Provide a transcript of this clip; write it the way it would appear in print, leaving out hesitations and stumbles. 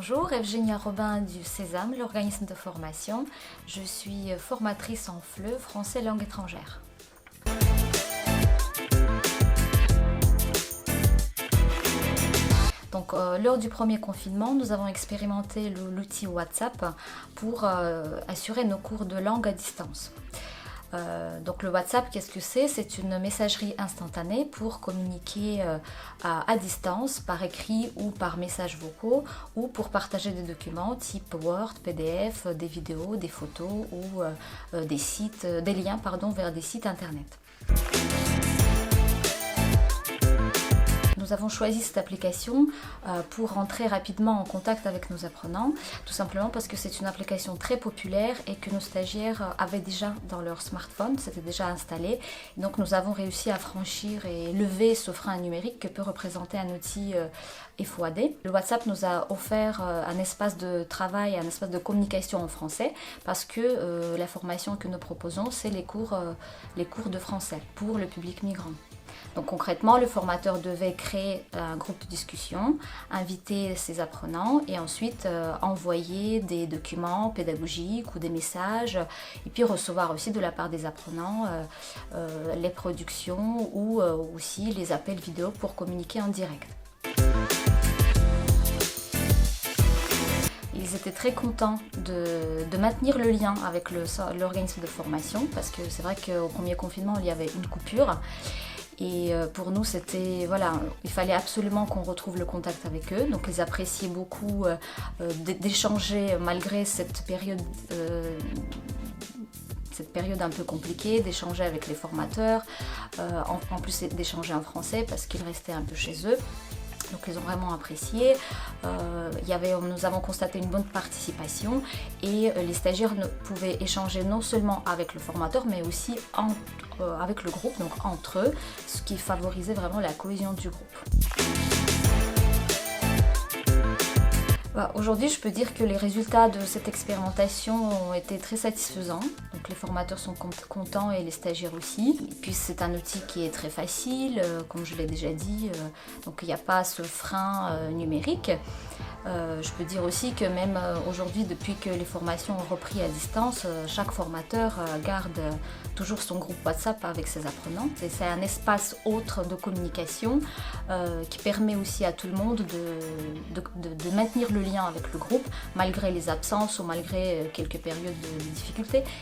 Bonjour, Evgenia Robin du Sésame, l'organisme de formation. Je suis formatrice en FLE, français langue étrangère. Donc, lors du premier confinement, nous avons expérimenté l'outil WhatsApp pour assurer nos cours de langue à distance. Donc le WhatsApp, qu'est-ce que c'est? C'est une messagerie instantanée pour communiquer à distance, par écrit ou par messages vocaux, ou pour partager des documents type Word, PDF, des vidéos, des photos ou des liens vers des sites internet. Nous avons choisi cette application pour rentrer rapidement en contact avec nos apprenants, tout simplement parce que c'est une application très populaire et que nos stagiaires avaient déjà dans leur smartphone, c'était déjà installé. Donc nous avons réussi à franchir et lever ce frein numérique que peut représenter un outil FOAD. Le WhatsApp nous a offert un espace de travail, un espace de communication en français parce que la formation que nous proposons, c'est les cours de français pour le public migrant. Donc concrètement, le formateur devait créer un groupe de discussion, inviter ses apprenants et ensuite envoyer des documents pédagogiques ou des messages et puis recevoir aussi de la part des apprenants les productions ou aussi les appels vidéo pour communiquer en direct. Ils étaient très contents de maintenir le lien avec l'organisme de formation parce que c'est vrai qu'au premier confinement, il y avait une coupure. Et pour nous, il fallait absolument qu'on retrouve le contact avec eux. Donc ils appréciaient beaucoup d'échanger malgré cette période un peu compliquée, d'échanger avec les formateurs, en plus d'échanger en français parce qu'ils restaient un peu chez eux. Donc ils ont vraiment apprécié. Nous avons constaté une bonne participation et les stagiaires pouvaient échanger non seulement avec le formateur mais aussi avec le groupe, donc entre eux, ce qui favorisait vraiment la cohésion du groupe. Aujourd'hui, je peux dire que les résultats de cette expérimentation ont été très satisfaisants. Donc les formateurs sont contents et les stagiaires aussi. Et puis c'est un outil qui est très facile, comme je l'ai déjà dit, donc il n'y a pas ce frein numérique. Je peux dire aussi que même aujourd'hui, depuis que les formations ont repris à distance, chaque formateur garde toujours son groupe WhatsApp avec ses apprenants. C'est un espace autre de communication qui permet aussi à tout le monde de maintenir le lien avec le groupe malgré les absences ou malgré quelques périodes de difficultés.